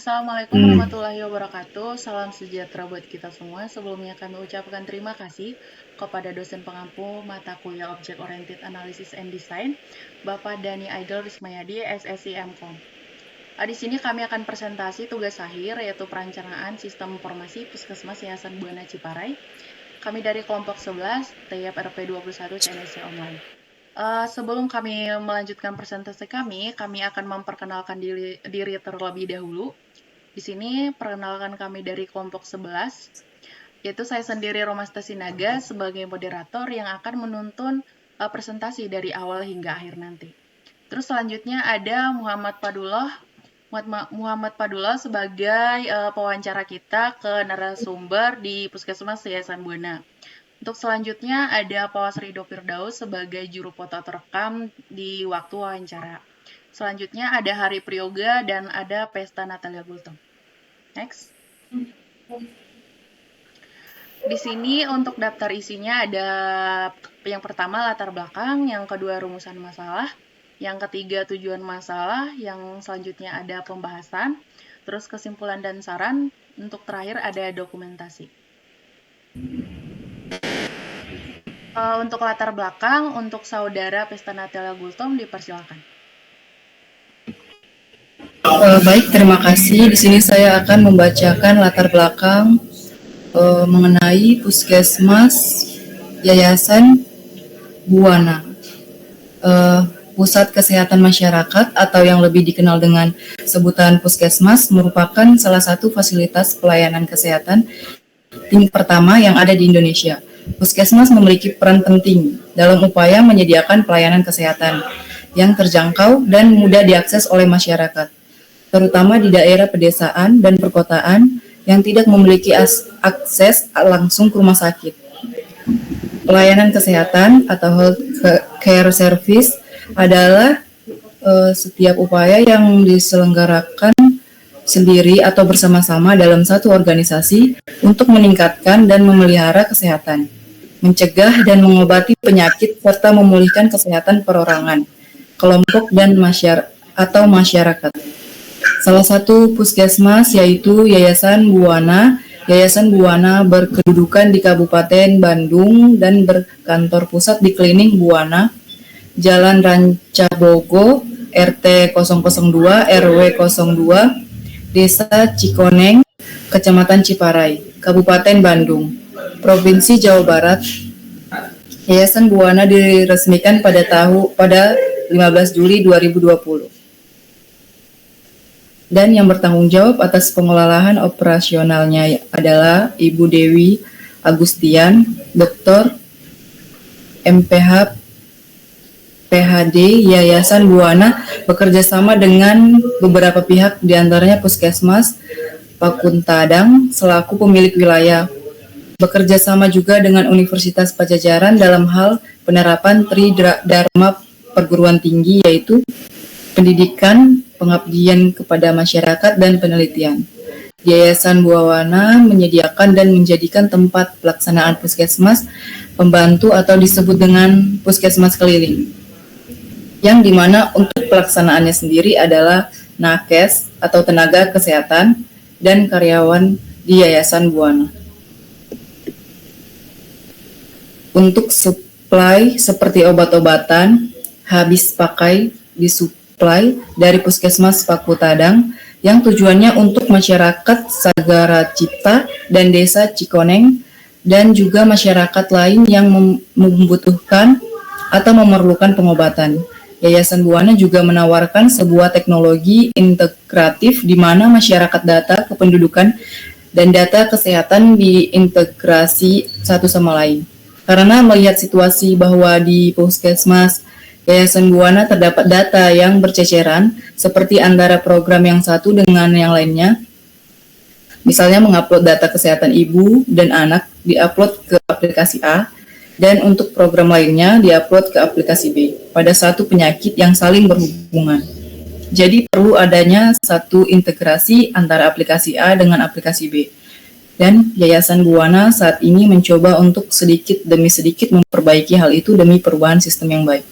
Assalamualaikum Hmm. warahmatullahi wabarakatuh. Salam sejahtera buat kita semua. Sebelumnya kami ucapkan terima kasih kepada dosen pengampu mata kuliah Object Oriented Analysis and Design, Bapak Dani Aidil Rismayadi, SSI MKOM. Di sini kami akan presentasi tugas akhir, yaitu perencanaan sistem informasi Puskesmas Yayasan Buana Ciparai. Kami dari kelompok 11, TIAP RP 21 CNSC Online. Sebelum kami melanjutkan presentasi kami akan memperkenalkan diri terlebih dahulu. Di sini perkenalkan kami dari kelompok 11, yaitu saya sendiri Romasta Sinaga sebagai moderator yang akan menuntun presentasi dari awal hingga akhir nanti. Terus selanjutnya ada Muhammad Padullah sebagai pewawancara kita ke narasumber di Puskesmas Yayasan Buana. Untuk selanjutnya ada Pak Rido Firdaus sebagai juru foto atau rekam di waktu wawancara. Selanjutnya ada Hari Priyoga dan ada Pesta Natalia Gultom. Next. Di sini untuk daftar isinya ada yang pertama latar belakang, yang kedua rumusan masalah, yang ketiga tujuan masalah, yang selanjutnya ada pembahasan, terus kesimpulan dan saran, untuk terakhir ada dokumentasi. Untuk latar belakang, untuk saudara Pesta Natalia Gultom dipersilakan. Baik, terima kasih. Di sini saya akan membacakan latar belakang mengenai Puskesmas Yayasan Buana. Pusat Kesehatan Masyarakat atau yang lebih dikenal dengan sebutan Puskesmas merupakan salah satu fasilitas pelayanan kesehatan tingkat pertama yang ada di Indonesia. Puskesmas memiliki peran penting dalam upaya menyediakan pelayanan kesehatan yang terjangkau dan mudah diakses oleh masyarakat, terutama di daerah pedesaan dan perkotaan yang tidak memiliki akses langsung ke rumah sakit. Pelayanan kesehatan atau health care service adalah setiap upaya yang diselenggarakan sendiri atau bersama-sama dalam satu organisasi untuk meningkatkan dan memelihara kesehatan, mencegah dan mengobati penyakit, serta memulihkan kesehatan perorangan, kelompok, dan masyarakat. Salah satu puskesmas yaitu Yayasan Buana. Yayasan Buana berkedudukan di Kabupaten Bandung dan berkantor pusat di Klinik Buana, Jalan Rancabogo, RT 002, RW 02, Desa Cikoneng, Kecamatan Ciparai, Kabupaten Bandung, Provinsi Jawa Barat. Yayasan Buana diresmikan pada 15 Juli 2020. Dan yang bertanggung jawab atas pengelolaan operasionalnya adalah Ibu Dewi Agustian, Dr. MPH PhD. Yayasan Buana bekerja sama dengan beberapa pihak, diantaranya Puskesmas Pakuntadang selaku pemilik wilayah. Bekerja sama juga dengan Universitas Pajajaran dalam hal penerapan Tridharma perguruan tinggi, yaitu pendidikan, pengabdian kepada masyarakat, dan penelitian. Yayasan Buana menyediakan dan menjadikan tempat pelaksanaan puskesmas pembantu atau disebut dengan puskesmas keliling, yang dimana untuk pelaksanaannya sendiri adalah nakes atau tenaga kesehatan dan karyawan di Yayasan Buana. Untuk suplai seperti obat-obatan habis pakai disuplai dari Puskesmas Pakutadang yang tujuannya untuk masyarakat Sagara Cipta dan Desa Cikoneng, dan juga masyarakat lain yang membutuhkan atau memerlukan pengobatan. Yayasan Buana juga menawarkan sebuah teknologi integratif di mana masyarakat data kependudukan dan data kesehatan diintegrasi satu sama lain. Karena melihat situasi bahwa di Puskesmas Yayasan Buana terdapat data yang berceceran, seperti antara program yang satu dengan yang lainnya. Misalnya mengupload data kesehatan ibu dan anak diupload ke aplikasi A, dan untuk program lainnya diupload ke aplikasi B pada satu penyakit yang saling berhubungan. Jadi perlu adanya satu integrasi antara aplikasi A dengan aplikasi B. Dan Yayasan Buana saat ini mencoba untuk sedikit demi sedikit memperbaiki hal itu demi perubahan sistem yang baik.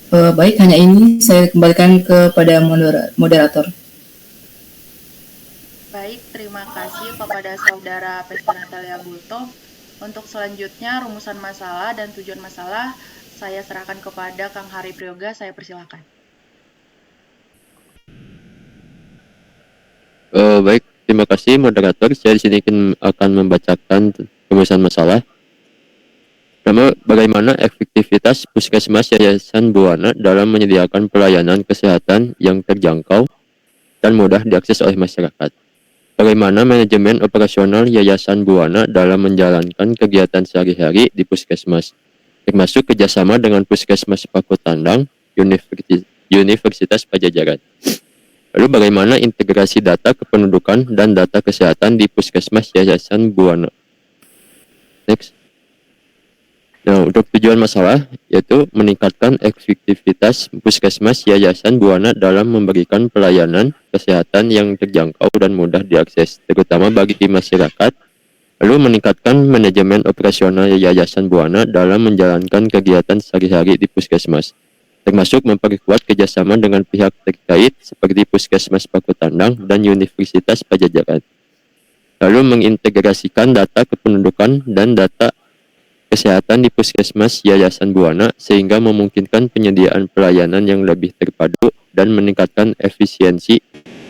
Baik, hanya ini saya kembalikan kepada moderator. Baik, terima kasih kepada Saudara Pesta Natalia Bulto. Untuk selanjutnya, rumusan masalah dan tujuan masalah saya serahkan kepada Kang Hari Priyoga. Saya persilakan. Baik, terima kasih moderator. Saya di sini akan membacakan rumusan masalah. Pertama, bagaimana efektivitas Puskesmas Yayasan Buana dalam menyediakan pelayanan kesehatan yang terjangkau dan mudah diakses oleh masyarakat? Bagaimana manajemen operasional Yayasan Buana dalam menjalankan kegiatan sehari-hari di Puskesmas, termasuk kerjasama dengan Puskesmas Pakutandang, Universitas Pajajaran? Lalu bagaimana integrasi data kependudukan dan data kesehatan di Puskesmas Yayasan Buana? Next. Nah, untuk tujuan masalah yaitu meningkatkan efektivitas Puskesmas Yayasan Buana dalam memberikan pelayanan kesehatan yang terjangkau dan mudah diakses, terutama bagi masyarakat. Lalu meningkatkan manajemen operasional Yayasan Buana dalam menjalankan kegiatan sehari-hari di Puskesmas, termasuk memperkuat kerjasama dengan pihak terkait seperti Puskesmas Pakutandang dan Universitas Pajajaran. Lalu mengintegrasikan data kependudukan dan data kesehatan di Puskesmas Yayasan Buana sehingga memungkinkan penyediaan pelayanan yang lebih terpadu dan meningkatkan efisiensi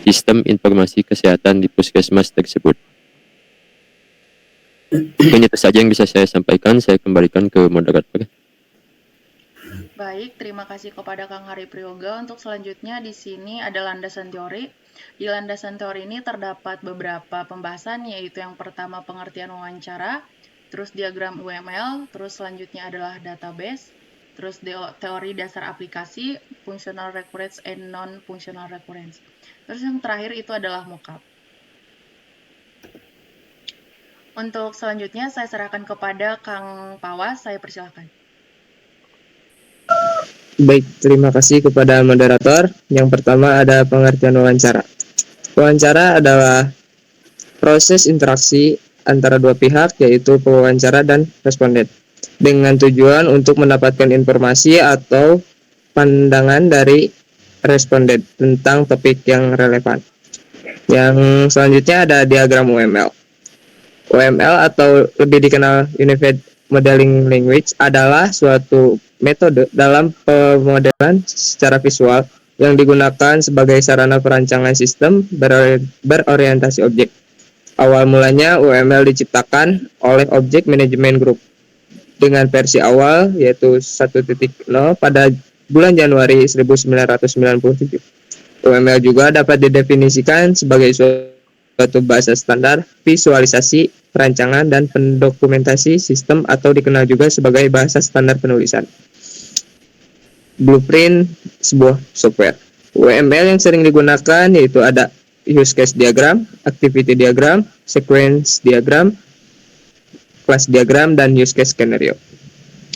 sistem informasi kesehatan di Puskesmas tersebut. Mungkin itu saja yang bisa saya sampaikan. Saya kembalikan ke moderator. Baik, terima kasih kepada Kang Hari Priyoga. Untuk selanjutnya di sini ada landasan teori. Di landasan teori ini terdapat beberapa pembahasan, yaitu yang pertama pengertian wawancara, terus diagram UML, terus selanjutnya adalah database, terus teori dasar aplikasi, functional recurrence and non-functional recurrence. Terus yang terakhir itu adalah mockup. Untuk selanjutnya saya serahkan kepada Kang Pawas, saya persilakan. Baik, terima kasih kepada moderator. Yang pertama ada pengertian wawancara. Wawancara adalah proses interaksi antara dua pihak, yaitu pewawancara dan responden, dengan tujuan untuk mendapatkan informasi atau pandangan dari responden tentang topik yang relevan. Yang selanjutnya ada diagram UML. UML atau lebih dikenal Unified Modeling Language adalah suatu metode dalam pemodelan secara visual yang digunakan sebagai sarana perancangan sistem berorientasi objek. Awal mulanya UML diciptakan oleh Object Management Group dengan versi awal yaitu 1.0 pada bulan Januari 1997. UML juga dapat didefinisikan sebagai suatu bahasa standar visualisasi, perancangan, dan pendokumentasi sistem atau dikenal juga sebagai bahasa standar penulisan. Blueprint sebuah software. UML yang sering digunakan yaitu ada use case diagram, activity diagram, sequence diagram, class diagram, dan use case scenario.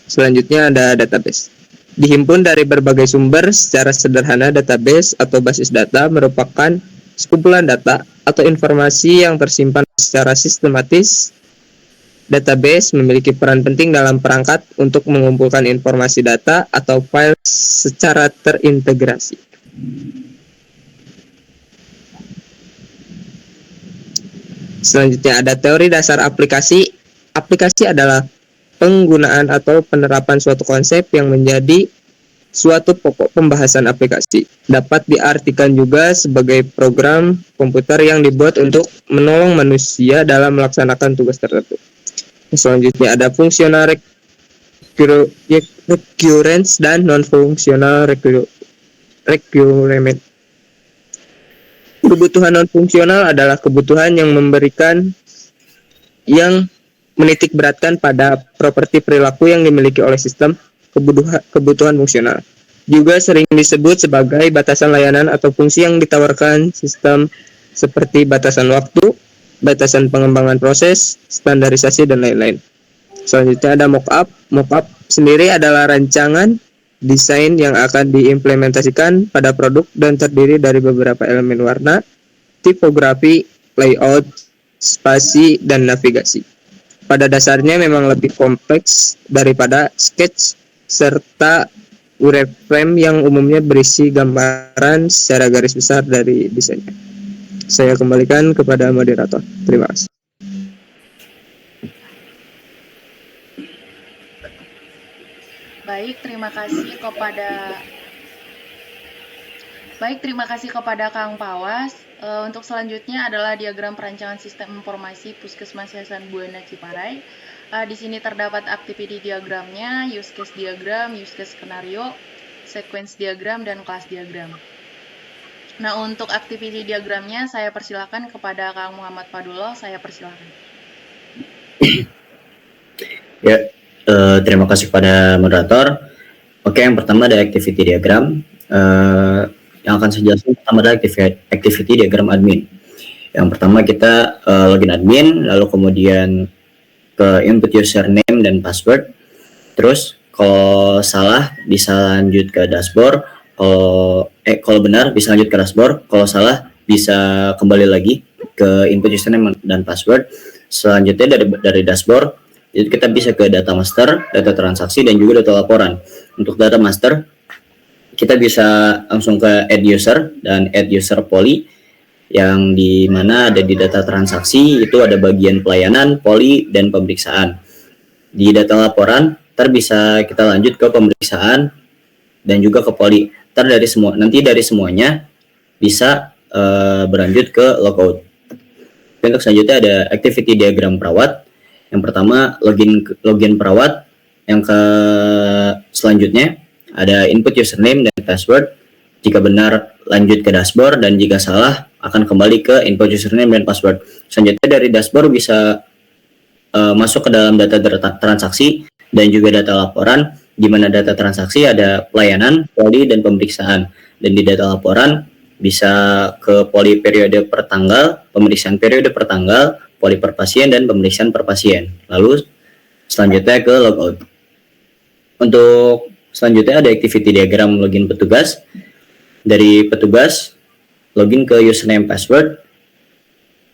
Selanjutnya ada database. Dihimpun dari berbagai sumber secara sederhana, database atau basis data merupakan sekumpulan data atau informasi yang tersimpan secara sistematis. Database memiliki peran penting dalam perangkat untuk mengumpulkan informasi data atau file secara terintegrasi. Selanjutnya ada teori dasar aplikasi. Aplikasi adalah penggunaan atau penerapan suatu konsep yang menjadi suatu pokok pembahasan aplikasi. Dapat diartikan juga sebagai program komputer yang dibuat untuk menolong manusia dalam melaksanakan tugas tertentu. Selanjutnya ada fungsional recurrence dan non-fungsional requirement. Kebutuhan non-fungsional adalah kebutuhan yang menitik beratkan pada properti perilaku yang dimiliki oleh sistem. Kebutuhan fungsional juga sering disebut sebagai batasan layanan atau fungsi yang ditawarkan sistem seperti batasan waktu, batasan pengembangan proses, standarisasi, dan lain-lain. Selanjutnya ada mockup. Mockup sendiri adalah rancangan desain yang akan diimplementasikan pada produk dan terdiri dari beberapa elemen warna, tipografi, layout, spasi, dan navigasi. Pada dasarnya memang lebih kompleks daripada sketch serta wireframe yang umumnya berisi gambaran secara garis besar dari desainnya. Saya kembalikan kepada moderator. Terima kasih. Baik, terima kasih kepada Kang Pawas. Untuk selanjutnya adalah diagram perancangan sistem informasi Puskesmas Yayasan Buana Ciparai. Di sini terdapat activity diagramnya, use case diagram, use case skenario, sequence diagram, dan kelas diagram. Nah, untuk activity diagramnya saya persilakan kepada Kang Muhammad Fadullah. Saya persilakan. Ya, terima kasih kepada moderator. Oke, yang pertama ada activity diagram. Yang akan saya jelaskan pertama adalah activity diagram admin. Yang pertama kita login admin, lalu kemudian ke input username dan password. Terus kalau salah bisa lanjut ke dashboard. Kalau benar bisa lanjut ke dashboard. Kalau salah bisa kembali lagi ke input username dan password. Selanjutnya dari dashboard itu kita bisa ke data master, data transaksi, dan juga data laporan. Untuk data master kita bisa langsung ke add user dan add user poly, yang di mana ada di data transaksi itu ada bagian pelayanan, poly, dan pemeriksaan. Di data laporan bisa kita lanjut ke pemeriksaan dan juga ke poly. Nanti dari semuanya bisa berlanjut ke logout. Untuk selanjutnya ada activity diagram perawat. Yang pertama login perawat. Yang selanjutnya ada input username dan password. Jika benar lanjut ke dashboard, dan jika salah akan kembali ke input username dan password. Selanjutnya dari dashboard bisa masuk ke dalam data transaksi dan juga data laporan, di mana data transaksi ada pelayanan, poli, dan pemeriksaan. Dan di data laporan bisa ke poli periode per tanggal, pemeriksaan periode per tanggal, poli per pasien, dan pemeriksaan per pasien. Lalu selanjutnya ke logout. Untuk selanjutnya ada activity diagram login petugas. Dari petugas, login ke username password.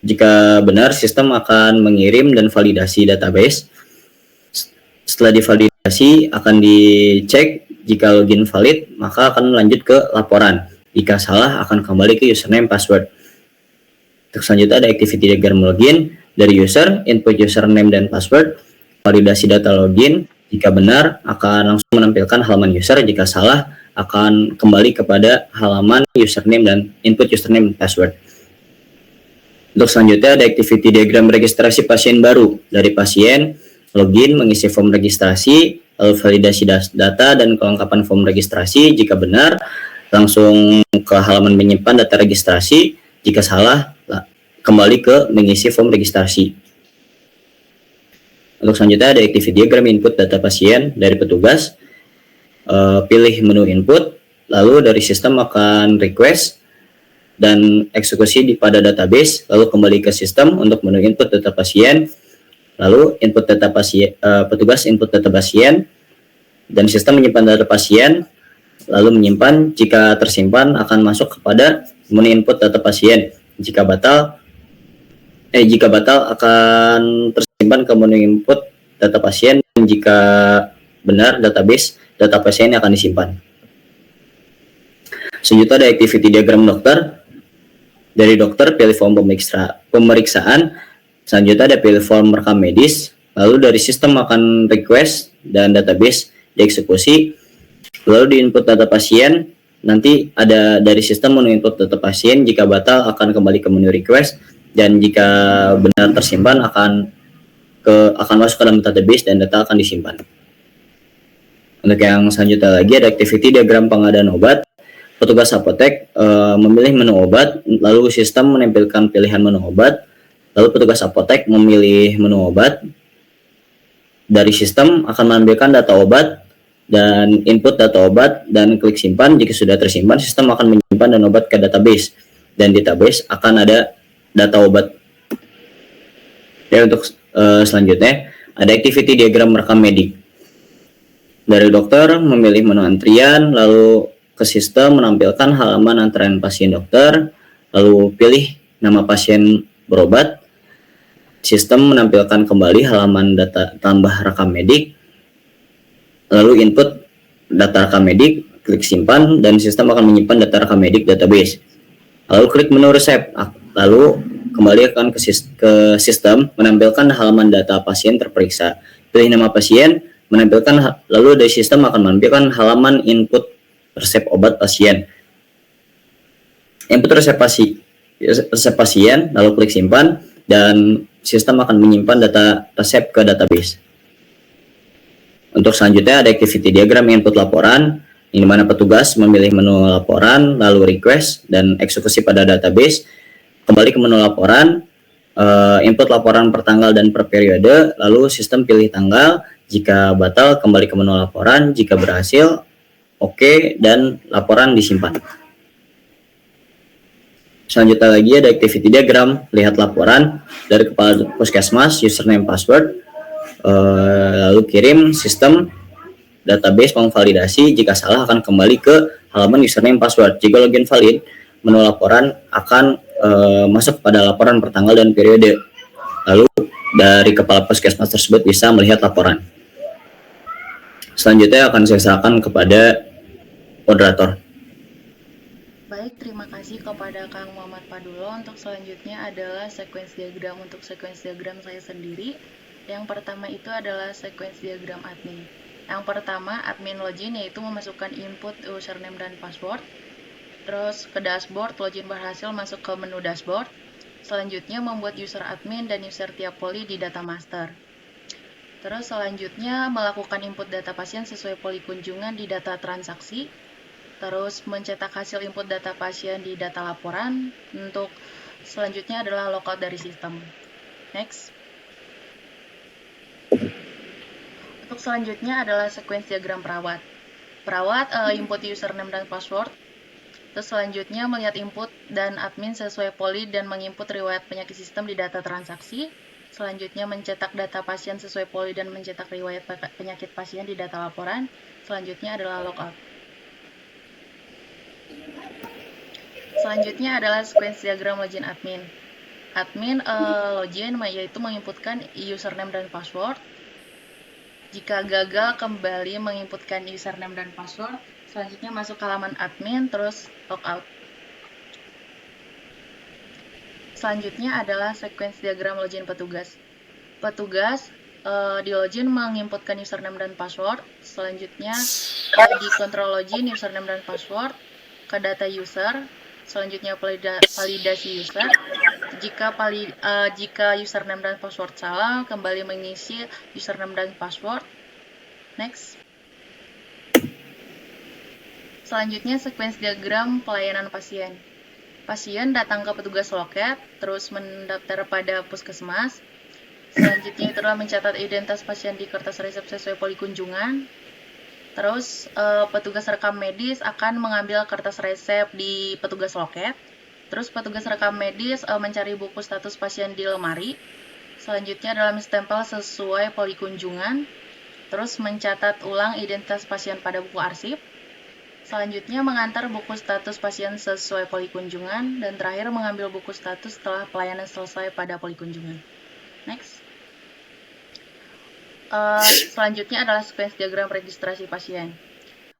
Jika benar, sistem akan mengirim dan validasi database. Setelah divalidasi, akan dicek. Jika login valid, maka akan lanjut ke laporan. Jika salah, akan kembali ke username password. Untuk selanjutnya ada activity diagram login. Dari user, input username dan password. Validasi data login. Jika benar, akan langsung menampilkan halaman user. Jika salah, akan kembali kepada halaman username dan input username dan password. Untuk selanjutnya ada activity diagram registrasi pasien baru. Dari pasien, login, mengisi form registrasi, lalu validasi data dan kelengkapan form registrasi. Jika benar, langsung ke halaman menyimpan data registrasi. Jika salah, kembali ke mengisi form registrasi. Untuk selanjutnya ada activity diagram input data pasien. Dari petugas, pilih menu input, lalu dari sistem akan request dan eksekusi pada database, lalu kembali ke sistem untuk menu input data pasien, lalu input data pasien, petugas input data pasien, dan sistem menyimpan data pasien, lalu menyimpan. Jika tersimpan akan masuk kepada menu input data pasien. Jika batal akan tersimpan ke menu input data pasien, dan jika benar database data pasien akan disimpan. Selanjutnya ada activity diagram dokter. Dari dokter pilih form pemeriksaan. Selanjutnya ada pilih form rekam medis. Lalu dari sistem akan request dan database dieksekusi. Lalu di input data pasien, nanti ada dari sistem menu input data pasien. Jika batal akan kembali ke menu request, dan jika benar tersimpan akan masuk ke dalam database dan data akan disimpan. Untuk yang selanjutnya lagi ada activity diagram pengadaan obat. Petugas apotek memilih menu obat, lalu sistem menampilkan pilihan menu obat, lalu petugas apotek memilih menu obat. Dari sistem akan menampilkan data obat dan input data obat dan klik simpan. Jika sudah tersimpan, sistem akan menyimpan dan obat ke database, dan database akan ada data obat. Dan untuk selanjutnya ada activity diagram rekam medik. Dari dokter memilih menu antrian, lalu ke sistem menampilkan halaman antrean pasien dokter, lalu pilih nama pasien berobat. Sistem menampilkan kembali halaman data tambah rekam medik, lalu input data rekam medik, klik simpan, dan sistem akan menyimpan data rekam medik database. Lalu klik menu resep, lalu kembalikan ke sistem, menampilkan halaman data pasien terperiksa. Pilih nama pasien, lalu dari sistem akan menampilkan halaman input resep obat pasien. Input resep pasien, lalu klik simpan, dan sistem akan menyimpan data resep ke database. Untuk selanjutnya ada activity diagram input laporan, di mana petugas memilih menu laporan, lalu request, dan eksekusi pada database. Kembali ke menu laporan, input laporan per tanggal dan per periode, lalu sistem pilih tanggal, jika batal kembali ke menu laporan, jika berhasil, oke, dan laporan disimpan. Selanjutnya lagi ada activity diagram, lihat laporan dari kepala puskesmas, username, password, lalu kirim sistem database memvalidasi, jika salah akan kembali ke halaman username password. Jika login valid, menu laporan akan masuk pada laporan per tanggal dan periode. Lalu dari kepala puskesmas tersebut bisa melihat laporan. Selanjutnya akan saya serahkan kepada moderator. Baik, terima kasih kepada Kang Muhammad Padulo. Untuk selanjutnya adalah sequence diagram. Untuk sequence diagram saya sendiri, yang pertama itu adalah sequence diagram admin. Yang pertama, admin login, yaitu memasukkan input username dan password. Terus ke dashboard, login berhasil, masuk ke menu dashboard. Selanjutnya membuat user admin dan user tiap poli di data master. Terus selanjutnya melakukan input data pasien sesuai poli kunjungan di data transaksi. Terus mencetak hasil input data pasien di data laporan. Untuk selanjutnya adalah logout dari sistem. Next. Untuk selanjutnya adalah sequence diagram perawat. Perawat input username dan password. Terus selanjutnya melihat input dan admin sesuai poli dan menginput riwayat penyakit sistem di data transaksi. Selanjutnya mencetak data pasien sesuai poli dan mencetak riwayat penyakit pasien di data laporan. Selanjutnya adalah logout. Selanjutnya adalah sequence diagram login admin. Admin login yaitu menginputkan username dan password. Jika gagal, kembali menginputkan username dan password. Selanjutnya masuk ke halaman admin, terus logout. Selanjutnya adalah sequence diagram login petugas. Petugas di login menginputkan username dan password. Selanjutnya di control login username dan password ke data user. Selanjutnya validasi user. Jika username dan password salah, kembali mengisi username dan password. Next. Selanjutnya sequence diagram pelayanan pasien. Pasien datang ke petugas loket, terus mendaftar pada puskesmas. Selanjutnya itu adalah mencatat identitas pasien di kertas resep sesuai poli kunjungan. Terus petugas rekam medis akan mengambil kertas resep di petugas loket. Terus petugas rekam medis mencari buku status pasien di lemari. Selanjutnya adalah menstempel sesuai poli kunjungan. Terus mencatat ulang identitas pasien pada buku arsip. Selanjutnya mengantar buku status pasien sesuai poli kunjungan. Dan terakhir mengambil buku status setelah pelayanan selesai pada poli kunjungan. Next. Selanjutnya adalah sequence diagram registrasi pasien.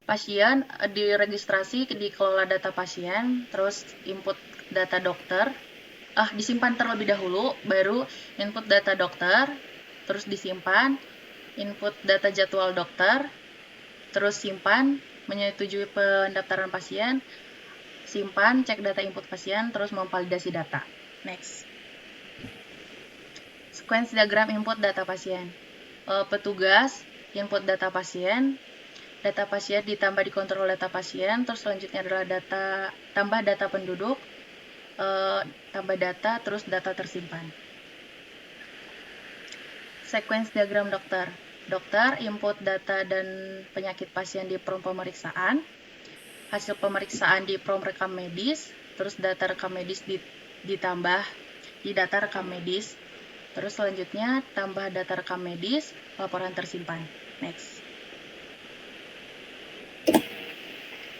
Pasien diregistrasi, dikelola data pasien, terus input data dokter, disimpan terlebih dahulu, baru input data dokter, terus disimpan, input data jadwal dokter, terus simpan, menyetujui pendaftaran pasien, simpan, cek data input pasien, terus memvalidasi data. Next. Sequence diagram input data pasien. Petugas input data pasien ditambah di kontrol data pasien, terus selanjutnya adalah tambah data penduduk, tambah data, terus data tersimpan. Sequence diagram dokter. Dokter input data dan penyakit pasien di form pemeriksaan, hasil pemeriksaan di form rekam medis, terus data rekam medis ditambah di data rekam medis. Terus selanjutnya tambah data rekam medis, laporan tersimpan. Next.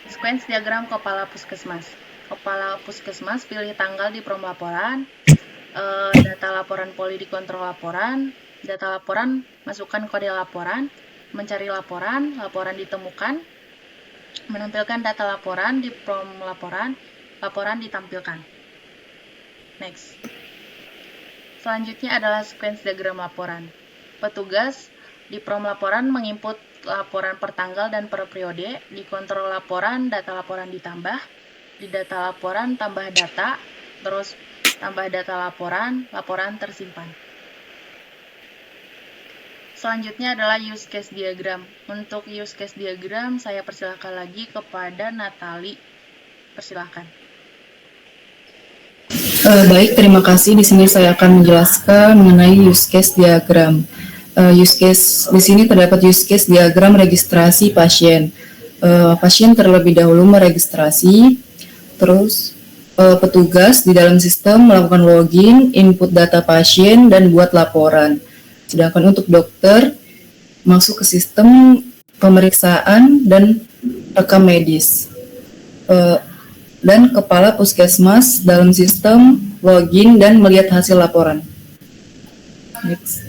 Sequence diagram kepala puskesmas. Kepala puskesmas pilih tanggal di form laporan, data laporan poli di kontrol laporan, data laporan masukkan kode laporan, mencari laporan, laporan ditemukan, menampilkan data laporan di form laporan, laporan ditampilkan. Next. Selanjutnya adalah sequence diagram laporan. Petugas di prom laporan menginput laporan per tanggal dan per periode, di kontrol laporan, data laporan ditambah, di data laporan tambah data, terus tambah data laporan, laporan tersimpan. Selanjutnya adalah use case diagram. Untuk use case diagram, saya persilakan lagi kepada Natali. Persilakan. Baik, terima kasih. Di sini saya akan menjelaskan mengenai use case diagram. Use case di sini terdapat use case diagram registrasi pasien. Pasien terlebih dahulu meregistrasi, terus petugas di dalam sistem melakukan login, input data pasien, dan buat laporan. Sedangkan untuk dokter masuk ke sistem pemeriksaan dan rekam medis. Dan kepala puskesmas dalam sistem login dan melihat hasil laporan. Next.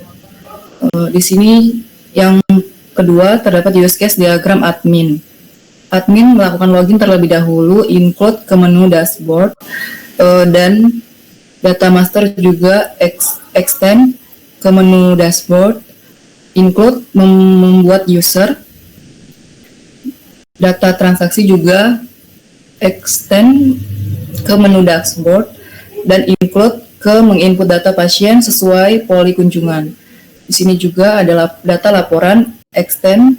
Di sini yang kedua terdapat use case diagram admin. Admin melakukan login terlebih dahulu, include ke menu dashboard, dan data master juga extend ke menu dashboard, include membuat user, data transaksi juga extend ke menu dashboard, dan include ke menginput data pasien sesuai poli kunjungan. Di sini juga adalah data laporan extend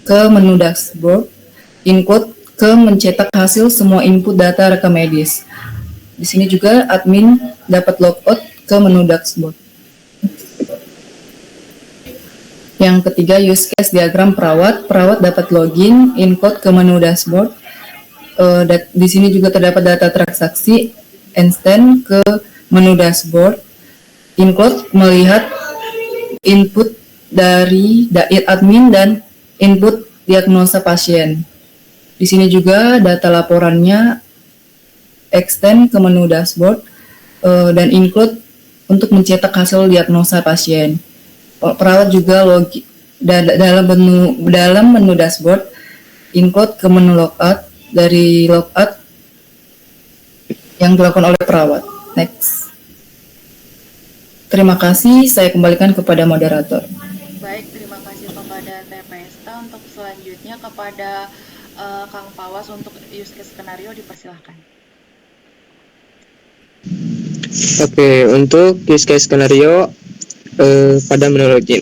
ke menu dashboard, include ke mencetak hasil semua input data rekam medis. Di sini juga admin dapat logout ke menu dashboard. Yang ketiga, use case diagram perawat. Perawat dapat login, include ke menu dashboard. Di sini juga terdapat data transaksi, extend ke menu dashboard, include melihat input dari admin dan input diagnosa pasien. Di sini juga data laporannya extend ke menu dashboard dan include untuk mencetak hasil diagnosa pasien. Perawat juga login dalam menu dashboard, include ke menu logout dari logout yang dilakukan oleh perawat. Next. Terima kasih, saya kembalikan kepada moderator. Baik, terima kasih kepada TPSTA. Untuk selanjutnya kepada Kang Pawas untuk use case skenario dipersilahkan. Oke, untuk use case skenario pada menu login.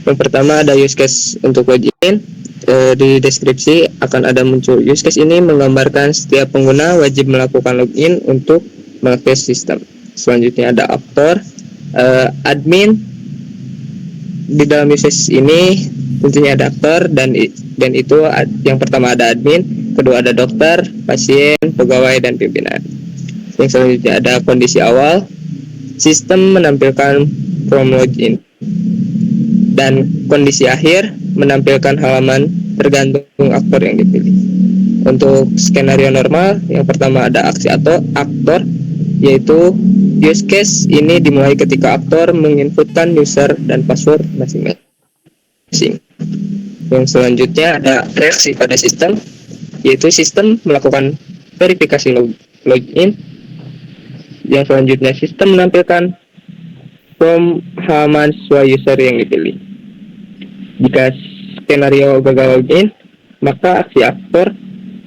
Yang pertama ada use case untuk login. Di deskripsi akan ada muncul use case ini menggambarkan setiap pengguna wajib melakukan login untuk mengakses sistem. Selanjutnya ada aktor, admin. Di dalam use case ini tentunya ada aktor dan itu yang pertama ada admin, kedua ada dokter, pasien, pegawai, dan pimpinan. Yang selanjutnya ada kondisi awal, sistem menampilkan from login, dan kondisi akhir menampilkan halaman tergantung aktor yang dipilih. Untuk skenario normal, yang pertama ada aksi atau aktor, yaitu use case ini dimulai ketika aktor menginputkan user dan password masing-masing. Yang selanjutnya ada reaksi pada sistem, yaitu sistem melakukan verifikasi login. Yang selanjutnya sistem menampilkan from halaman sesuai user yang dipilih. Jika skenario gagal login, maka aksi aktor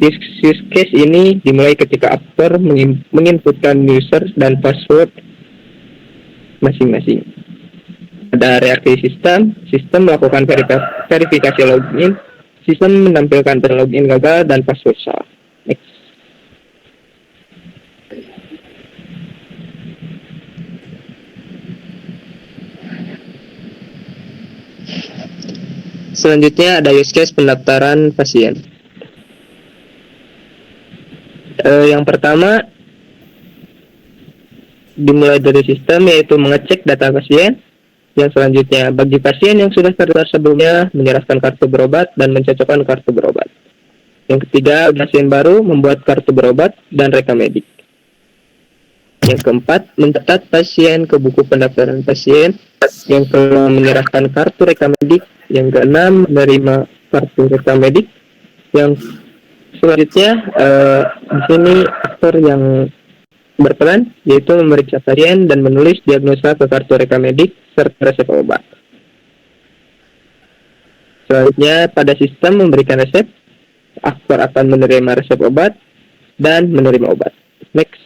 use case ini dimulai ketika aktor menginputkan user dan password masing-masing. Ada reaksi sistem melakukan verifikasi login, sistem menampilkan login gagal dan password salah. Next. Selanjutnya ada use case pendaftaran pasien. Yang pertama dimulai dari sistem, yaitu mengecek data pasien. Yang selanjutnya bagi pasien yang sudah terdaftar sebelumnya menyerahkan kartu berobat dan mencocokkan kartu berobat. Yang ketiga, pasien baru membuat kartu berobat dan rekam medik. Yang keempat, mencatat pasien ke buku pendaftaran pasien. Yang kelima, menyerahkan kartu rekam medik. Yang keenam, menerima kartu rekam medik. Yang selanjutnya di sini aktor yang berperan, yaitu memeriksa pasien dan menulis diagnosa ke kartu rekam medik serta resep obat. Selanjutnya, pada sistem memberikan resep, aktor akan menerima resep obat dan menerima obat. Next.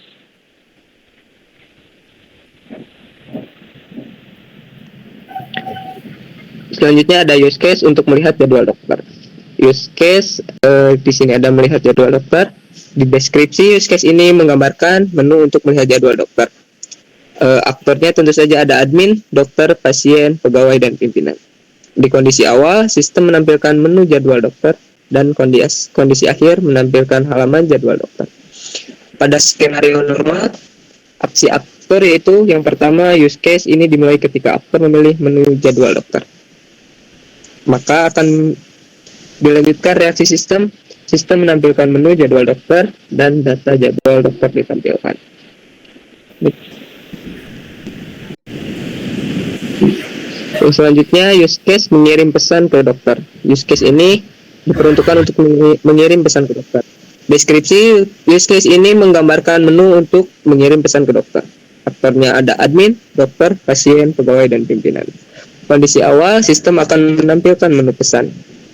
Selanjutnya ada use case untuk melihat jadwal dokter. Use case di sini ada melihat jadwal dokter. Di deskripsi use case ini menggambarkan menu untuk melihat jadwal dokter. Aktornya tentu saja ada admin, dokter, pasien, pegawai, dan pimpinan. Di kondisi awal, sistem menampilkan menu jadwal dokter dan kondisi akhir menampilkan halaman jadwal dokter. Pada skenario normal, aksi aktor yaitu yang pertama use case ini dimulai ketika aktor memilih menu jadwal dokter. Maka akan dilanjutkan reaksi sistem. Sistem menampilkan menu jadwal dokter dan data jadwal dokter ditampilkan. Selanjutnya use case mengirim pesan ke dokter. Use case ini diperuntukkan untuk mengirim pesan ke dokter. Deskripsi use case ini menggambarkan menu untuk mengirim pesan ke dokter. Aktornya ada admin, dokter, pasien, pegawai, dan pimpinan. Kondisi awal, sistem akan menampilkan menu pesan.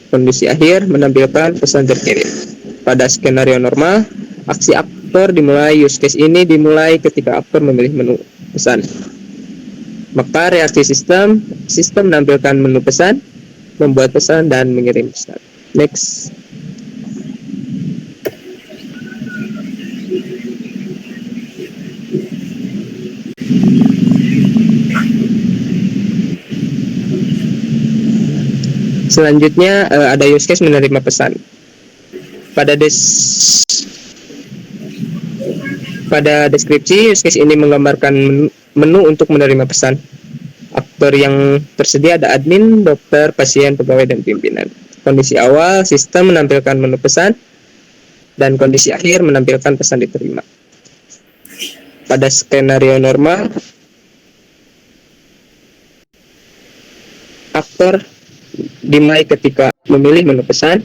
Kondisi akhir menampilkan pesan terkirim. Pada skenario normal, aksi aktor dimulai. Use case ini dimulai ketika aktor memilih menu pesan. Maka reaksi sistem menampilkan menu pesan, membuat pesan, dan mengirim pesan. Next. Selanjutnya ada use case menerima pesan. Pada deskripsi use case ini menggambarkan menu untuk menerima pesan. Aktor yang tersedia ada admin, dokter, pasien, pegawai, dan pimpinan. Kondisi awal, sistem menampilkan menu pesan, dan kondisi akhir menampilkan pesan diterima. Pada skenario normal, aktor dimulai ketika memilih menu pesan,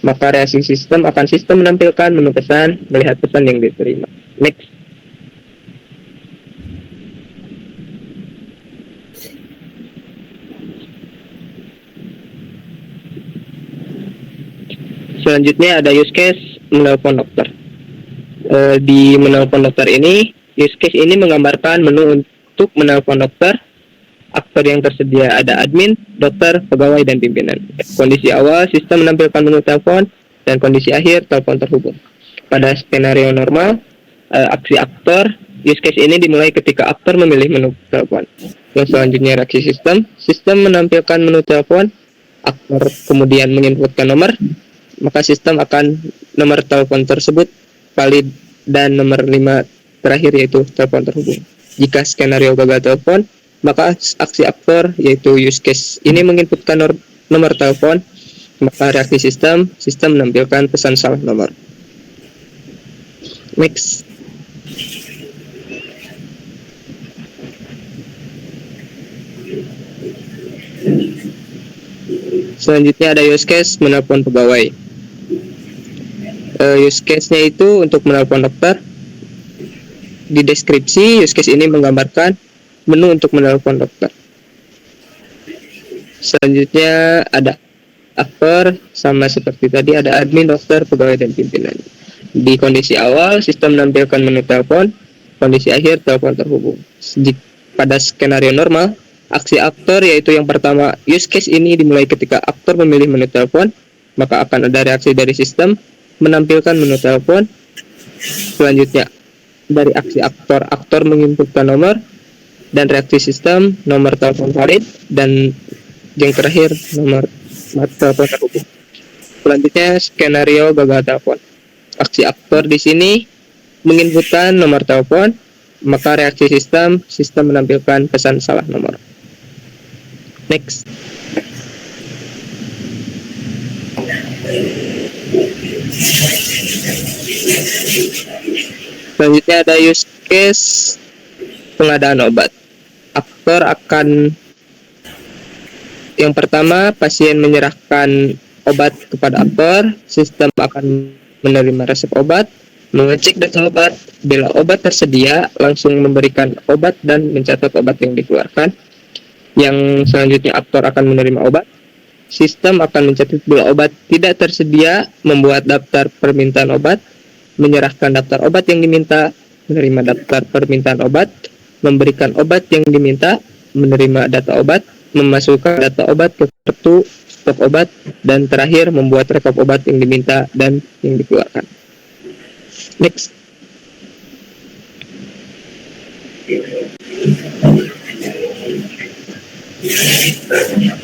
maka reaksi sistem akan menampilkan menu pesan, melihat pesan yang diterima. Next. Selanjutnya ada use case menelpon dokter. Di menelpon dokter ini, use case ini menggambarkan menu untuk menelpon dokter. Aktor yang tersedia ada admin, dokter, pegawai, dan pimpinan. Kondisi awal, sistem menampilkan menu telepon, dan kondisi akhir, telepon terhubung. Pada skenario normal, aksi aktor, use case ini dimulai ketika aktor memilih menu telepon. Yang selanjutnya reaksi sistem menampilkan menu telepon, aktor kemudian menginputkan nomor, maka sistem akan nomor telepon tersebut valid dan nomor 5 terakhir yaitu telepon terhubung. Jika skenario gagal telepon, maka aksi aktor yaitu use case ini menginputkan nomor telepon, maka reaksi sistem menampilkan pesan salah nomor. Next. Selanjutnya ada use case menelpon pegawai. Use case-nya itu untuk menelpon dokter. Di deskripsi use case ini menggambarkan menu untuk menelpon dokter. Selanjutnya ada aktor, sama seperti tadi ada admin, dokter, pegawai, dan pimpinan. Di kondisi awal sistem menampilkan menu telepon, kondisi akhir telepon terhubung. Pada skenario normal, aksi aktor yaitu yang pertama use case ini dimulai ketika aktor memilih menu telepon, maka akan ada reaksi dari sistem menampilkan menu telepon. Selanjutnya dari aksi aktor menginputkan nomor, dan reaksi sistem nomor telepon valid, dan yang terakhir nomor telepon terhubung. Selanjutnya skenario gagal telepon. Aksi aktor di sini menginputkan nomor telepon, maka reaksi sistem menampilkan pesan salah nomor. Next. Selanjutnya ada use case pengadaan obat. Aktor akan yang pertama, pasien menyerahkan obat kepada aktor, sistem akan menerima resep obat, mengecek data obat, Bila obat tersedia, langsung memberikan obat dan mencatat obat yang dikeluarkan. Yang selanjutnya aktor akan menerima obat. Sistem akan mencatat bila obat tidak tersedia, membuat daftar permintaan obat, menyerahkan daftar obat yang diminta, menerima daftar permintaan obat, memberikan obat yang diminta, menerima data obat, memasukkan data obat ke kartu stok obat, dan terakhir membuat rekap obat yang diminta dan yang dikeluarkan. Next.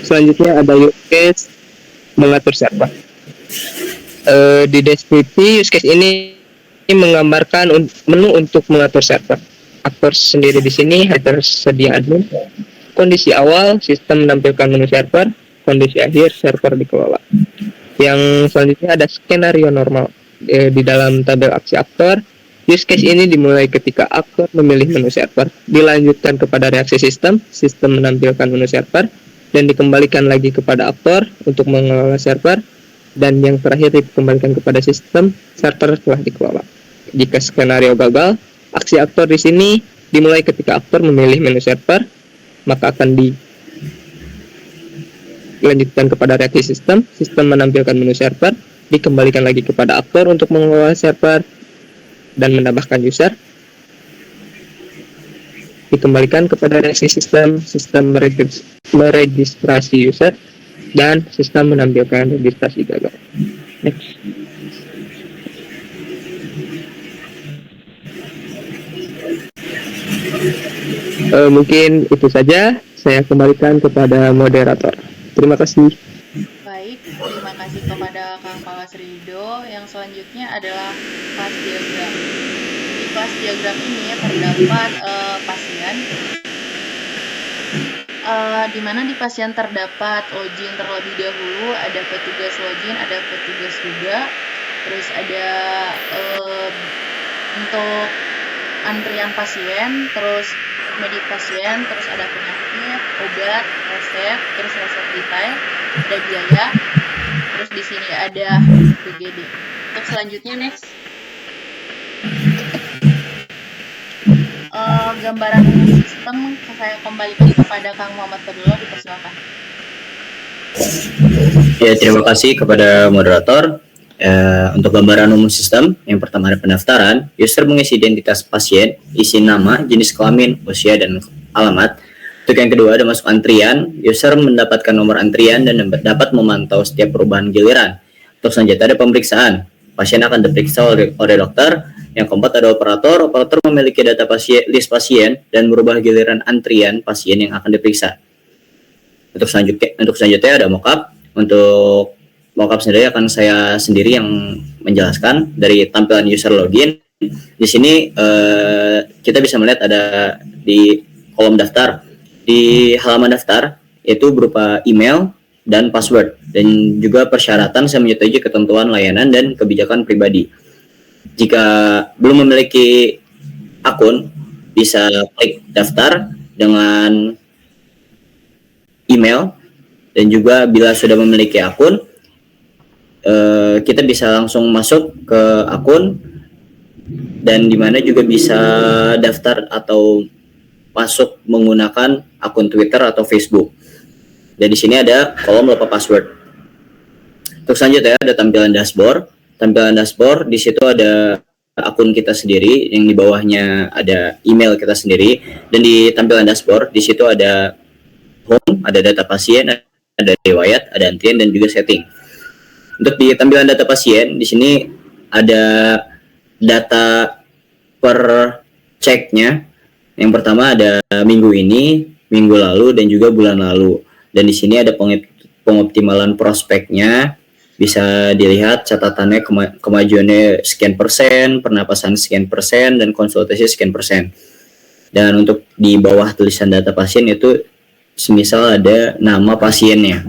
Selanjutnya ada use case mengatur server. Di deskripsi use case ini menggambarkan menu untuk mengatur server. Aktor sendiri di sini tersedia admin. Kondisi awal sistem menampilkan menu server, kondisi akhir server dikelola. Yang selanjutnya ada skenario normal. Di dalam tabel aksi aktor, use case ini dimulai ketika aktor memilih menu server, dilanjutkan kepada reaksi sistem menampilkan menu server, dan dikembalikan lagi kepada aktor untuk mengelola server, dan yang terakhir dikembalikan kepada sistem, server telah dikelola. Jika skenario gagal, aksi aktor di sini dimulai ketika aktor memilih menu server, maka akan dilanjutkan kepada reaksi sistem menampilkan menu server, dikembalikan lagi kepada aktor untuk mengelola server dan menambahkan user, dikembalikan kepada reaksi sistem meregistrasi user, dan sistem menampilkan registrasi gagal. Next. Mungkin itu saja, saya kembalikan kepada moderator. Terima kasih. Baik, terima kasih kepada Kang Pawas Rido. Yang selanjutnya adalah fast diagram. Di fast diagram ini terdapat pasien, di mana di pasien terdapat login terlebih dahulu, ada petugas login, ada petugas juga, terus ada untuk antrian pasien, terus medik pasien, terus ada penyakit, obat, resep, terus resep detail, ada biaya, terus di sini ada BGD. Untuk selanjutnya next, gambaran umum sistem saya kembalikan kepada Kang Muhammad Fadlullah, dipersilakan. Ya, terima kasih kepada moderator. Untuk gambaran umum sistem, yang pertama ada pendaftaran. User mengisi identitas pasien, isi nama, jenis kelamin, usia, dan alamat. Untuk yang kedua ada masuk antrian. User mendapatkan nomor antrian dan dapat memantau setiap perubahan giliran. Untuk selanjutnya ada pemeriksaan. Pasien akan diperiksa oleh dokter. Yang keempat ada operator. Operator memiliki data pasien, list pasien, dan merubah giliran antrian pasien yang akan diperiksa. Untuk selanjutnya ada mockup. Untuk mockup sendiri akan saya sendiri yang menjelaskan dari tampilan user login. Di sini kita bisa melihat ada di kolom daftar, di halaman daftar yaitu berupa email dan password, dan juga persyaratan saya menyetujui ketentuan layanan dan kebijakan pribadi. Jika belum memiliki akun, bisa klik daftar dengan email, dan juga bila sudah memiliki akun, kita bisa langsung masuk ke akun, dan dimana juga bisa daftar atau masuk menggunakan akun Twitter atau Facebook. Dan di sini ada kolom lupa password. Untuk selanjutnya ada tampilan dashboard. Tampilan dashboard di situ ada akun kita sendiri, yang di bawahnya ada email kita sendiri, dan di tampilan dashboard di situ ada home, ada data pasien, ada riwayat, ada antrian, dan juga setting. Untuk di tampilan data pasien, di sini ada data per ceknya. Yang pertama ada minggu ini, minggu lalu, dan juga bulan lalu. Dan di sini ada pengoptimalan prospeknya. Bisa dilihat catatannya, kemajuannya sekian persen, pernapasan sekian persen, dan konsultasi sekian persen. Dan untuk di bawah tulisan data pasien itu semisal ada nama pasiennya.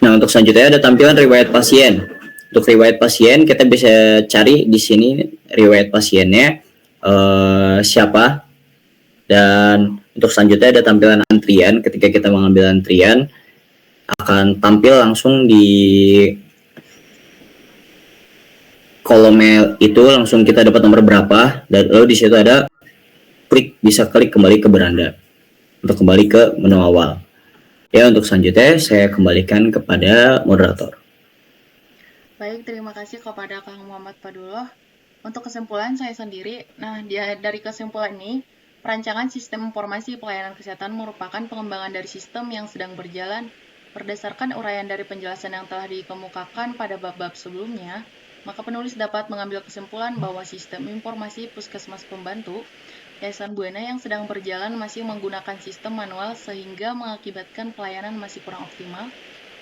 Nah, untuk selanjutnya ada tampilan riwayat pasien. Untuk riwayat pasien kita bisa cari di sini riwayat pasiennya siapa. Dan untuk selanjutnya ada tampilan antrian. Ketika kita mengambil antrian, akan tampil langsung di kolom itu langsung kita dapat nomor berapa, dan lalu di situ ada bisa klik kembali ke beranda untuk kembali ke menu awal. Ya, untuk selanjutnya saya kembalikan kepada moderator. Baik, terima kasih kepada Kang Muhammad Fadullah. Untuk kesimpulan saya sendiri, dari kesimpulan ini, perancangan sistem informasi pelayanan kesehatan merupakan pengembangan dari sistem yang sedang berjalan. Berdasarkan uraian dari penjelasan yang telah dikemukakan pada bab-bab sebelumnya, maka penulis dapat mengambil kesimpulan bahwa sistem informasi Puskesmas Pembantu Yayasan Buana yang sedang berjalan masih menggunakan sistem manual sehingga mengakibatkan pelayanan masih kurang optimal.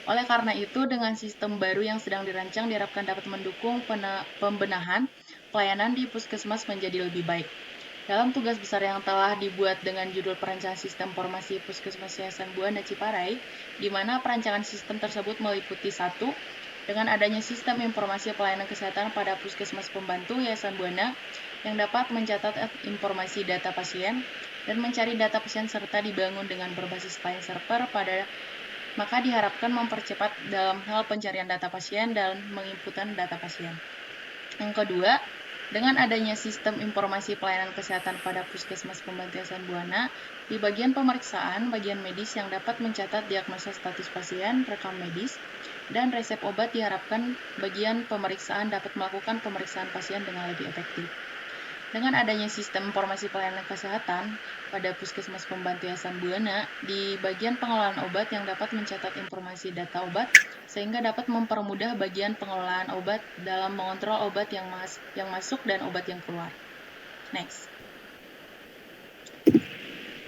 Oleh karena itu, dengan sistem baru yang sedang dirancang diharapkan dapat mendukung pembenahan pelayanan di Puskesmas menjadi lebih baik. Dalam tugas besar yang telah dibuat dengan judul Perancangan Sistem Informasi Puskesmas Yayasan Buana Ciparai, di mana perancangan sistem tersebut meliputi 1. Dengan adanya sistem informasi pelayanan kesehatan pada Puskesmas Pembantu Yayasan Buana yang dapat mencatat informasi data pasien dan mencari data pasien serta dibangun dengan berbasis client server maka diharapkan mempercepat dalam hal pencarian data pasien dan menginputan data pasien. Yang kedua, dengan adanya sistem informasi pelayanan kesehatan pada Puskesmas Pembantu Yayasan Buana, di bagian pemeriksaan, bagian medis yang dapat mencatat diagnosa status pasien, rekam medis, dan resep obat diharapkan bagian pemeriksaan dapat melakukan pemeriksaan pasien dengan lebih efektif. Dengan adanya sistem informasi pelayanan kesehatan pada Puskesmas Pembantu Yayasan Buana, di bagian pengelolaan obat yang dapat mencatat informasi data obat, sehingga dapat mempermudah bagian pengelolaan obat dalam mengontrol obat yang masuk dan obat yang keluar. Next.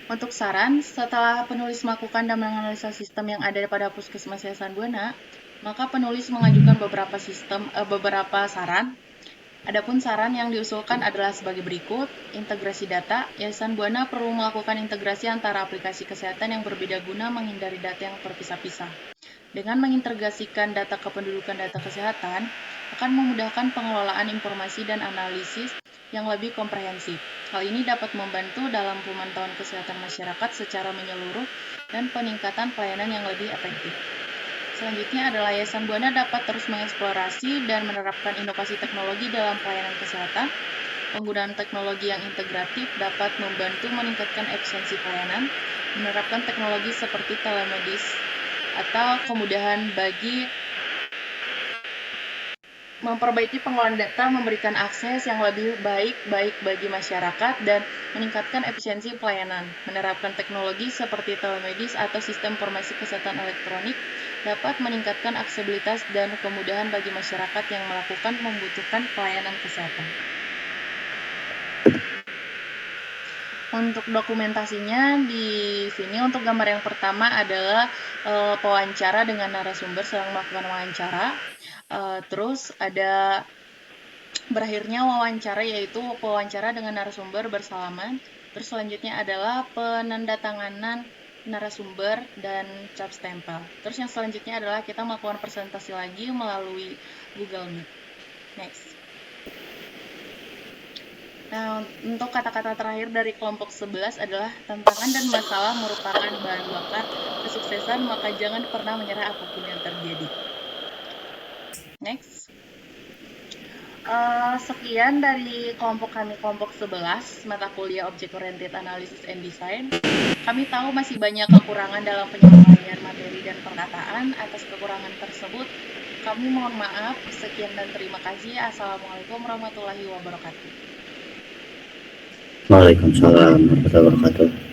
Untuk saran, setelah penulis melakukan dan menganalisa sistem yang ada pada Puskesmas Yayasan Buana, maka penulis mengajukan beberapa saran. Adapun saran yang diusulkan adalah sebagai berikut: integrasi data. Yayasan Buana perlu melakukan integrasi antara aplikasi kesehatan yang berbeda guna menghindari data yang terpisah-pisah. Dengan mengintegrasikan data kependudukan data kesehatan, akan memudahkan pengelolaan informasi dan analisis yang lebih komprehensif. Hal ini dapat membantu dalam pemantauan kesehatan masyarakat secara menyeluruh dan peningkatan pelayanan yang lebih efektif. Selanjutnya adalah Yayasan Buana dapat terus mengeksplorasi dan menerapkan inovasi teknologi dalam pelayanan kesehatan. Penggunaan teknologi yang integratif dapat membantu meningkatkan efisiensi pelayanan, menerapkan teknologi seperti telemedis atau kemudahan bagi memperbaiki pengelolaan data, memberikan akses yang lebih baik bagi masyarakat, dan meningkatkan efisiensi pelayanan. Menerapkan teknologi seperti telemedis atau sistem informasi kesehatan elektronik dapat meningkatkan aksesibilitas dan kemudahan bagi masyarakat yang membutuhkan pelayanan kesehatan. Untuk dokumentasinya di sini, untuk gambar yang pertama adalah pewawancara dengan narasumber sedang melakukan wawancara. Terus ada berakhirnya wawancara, yaitu wawancara dengan narasumber bersalaman. Terus selanjutnya adalah penandatanganan narasumber dan cap stempel. Terus yang selanjutnya adalah kita melakukan presentasi lagi melalui Google Meet. Next. Nah, untuk kata-kata terakhir dari kelompok 11 adalah tantangan dan masalah merupakan bahan bakar kesuksesan, maka jangan pernah menyerah apapun yang terjadi. Next. Sekian dari kelompok kami, kelompok 11, mata kuliah Object Oriented Analysis and Design. Kami tahu masih banyak kekurangan dalam penyampaian materi dan perkataan. Atas kekurangan tersebut, kami mohon maaf. Sekian dan terima kasih. Assalamualaikum warahmatullahi wabarakatuh. Waalaikumsalam warahmatullahi wabarakatuh.